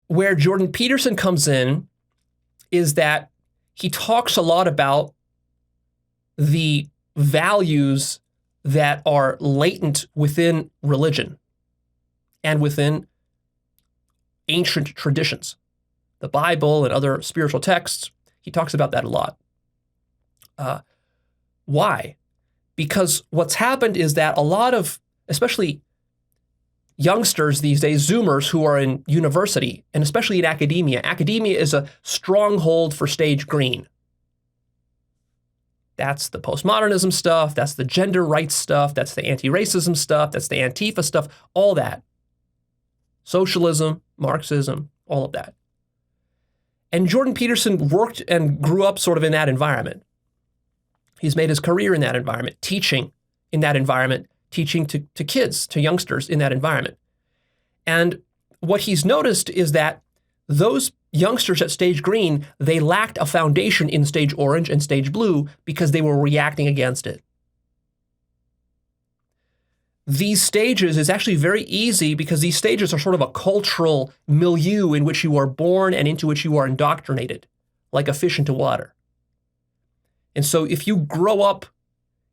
where Jordan Peterson comes in is that he talks a lot about the values that are latent within religion and within ancient traditions. The Bible and other spiritual texts, he talks about that a lot. Why? Because what's happened is that a lot of, especially youngsters these days, Zoomers who are in university, and especially in academia is a stronghold for stage green. That's the postmodernism stuff, that's the gender rights stuff, that's the anti-racism stuff, that's the Antifa stuff, all that. Socialism, Marxism, all of that. And Jordan Peterson worked and grew up sort of in that environment. He's made his career in that environment, teaching in that environment, teaching to kids, to youngsters in that environment. And what he's noticed is that those youngsters at stage green, they lacked a foundation in stage orange and stage blue because they were reacting against it. These stages is actually very easy because these stages are sort of a cultural milieu in which you are born and into which you are indoctrinated, like a fish into water. And so if you grow up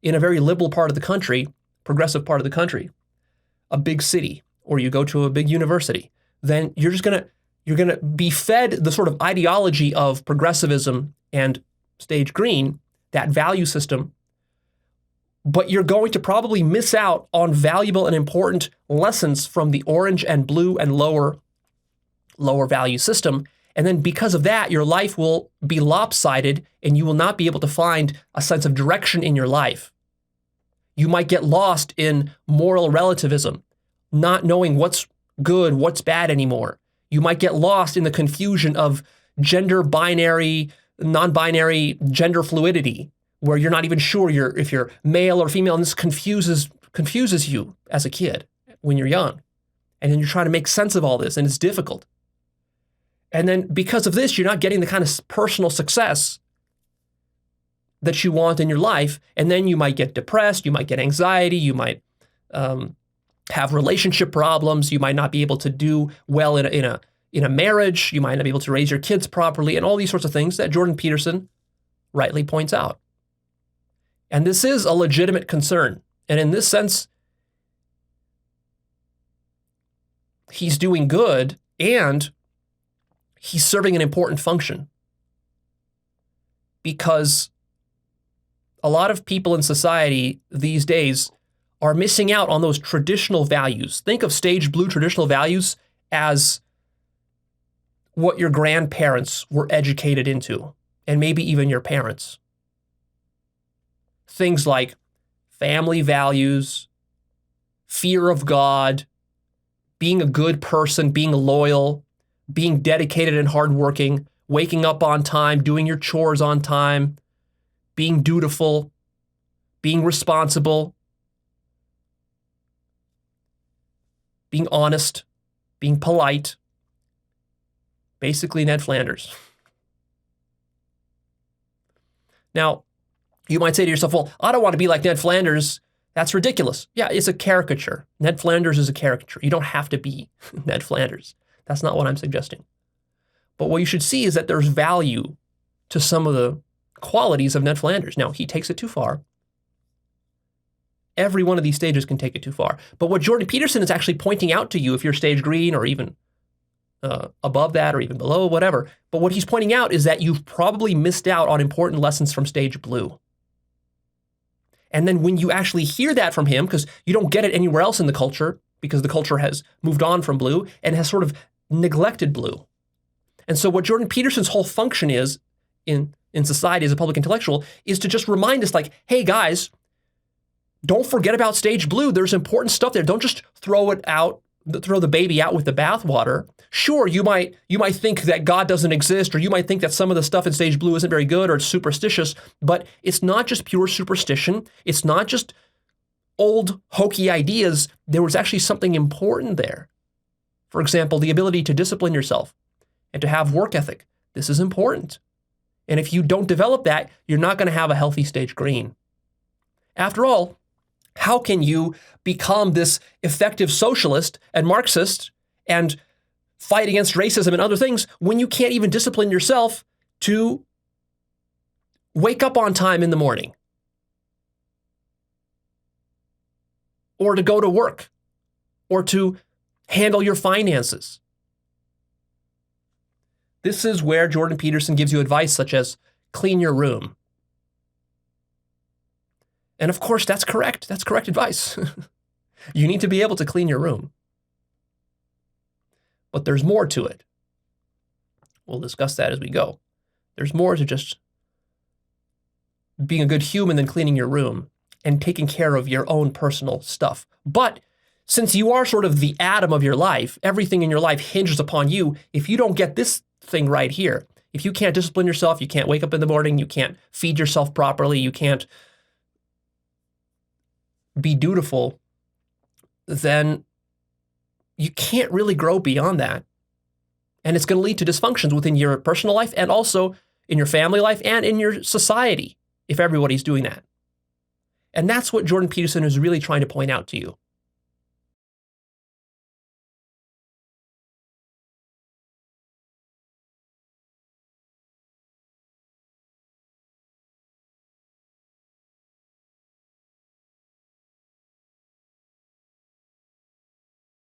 in a very liberal part of the country, progressive part of the country, a big city, or you go to a big university, then you're going to be fed the sort of ideology of progressivism and stage green, that value system, but you're going to probably miss out on valuable and important lessons from the orange and blue and lower value system. And then because of that, your life will be lopsided and you will not be able to find a sense of direction in your life. You might get lost in moral relativism, not knowing what's good, what's bad anymore. You might get lost in the confusion of gender binary, non-binary gender fluidity, where you're not even sure if you're male or female, and this confuses you as a kid when you're young. And then you're trying to make sense of all this, and it's difficult. And then because of this, you're not getting the kind of personal success that you want in your life. And then you might get depressed, you might get anxiety, you might have relationship problems, you might not be able to do well in a marriage, you might not be able to raise your kids properly, and all these sorts of things that Jordan Peterson rightly points out. And this is a legitimate concern. And in this sense, he's doing good and he's serving an important function. Because a lot of people in society these days are missing out on those traditional values. Think of stage blue traditional values as what your grandparents were educated into, and maybe even your parents. Things like family values, fear of God, being a good person, being loyal, being dedicated and hardworking, waking up on time, doing your chores on time, being dutiful, being responsible, being honest, being polite. Basically, Ned Flanders. Now, you might say to yourself, well, I don't want to be like Ned Flanders. That's ridiculous. Yeah, it's a caricature. Ned Flanders is a caricature. You don't have to be Ned Flanders. That's not what I'm suggesting. But what you should see is that there's value to some of the qualities of Ned Flanders. Now, he takes it too far. Every one of these stages can take it too far. But what Jordan Peterson is actually pointing out to you, if you're stage green or even above that or even below, whatever, but what he's pointing out is that you've probably missed out on important lessons from stage blue. And then when you actually hear that from him, because you don't get it anywhere else in the culture, because the culture has moved on from blue and has sort of neglected blue. And so what Jordan Peterson's whole function is in society as a public intellectual is to just remind us like, hey guys, don't forget about stage blue. There's important stuff there. Don't just throw the baby out with the bathwater. Sure, you might think that God doesn't exist, or you might think that some of the stuff in stage blue isn't very good or it's superstitious, but it's not just pure superstition. It's not just old hokey ideas. There was actually something important there. For example, the ability to discipline yourself and to have work ethic. This is important. And if you don't develop that, you're not going to have a healthy stage green. After all, how can you become this effective socialist and Marxist and fight against racism and other things when you can't even discipline yourself to wake up on time in the morning or to go to work or to handle your finances? This is where Jordan Peterson gives you advice such as clean your room. And of course, that's correct. That's correct advice. You need to be able to clean your room. But there's more to it. We'll discuss that as we go. There's more to just being a good human than cleaning your room and taking care of your own personal stuff. But since you are sort of the atom of your life, everything in your life hinges upon you. If you don't get this thing right here, if you can't discipline yourself, you can't wake up in the morning, you can't feed yourself properly, you can't be dutiful, then you can't really grow beyond that. And it's going to lead to dysfunctions within your personal life and also in your family life and in your society if everybody's doing that. And that's what Jordan Peterson is really trying to point out to you.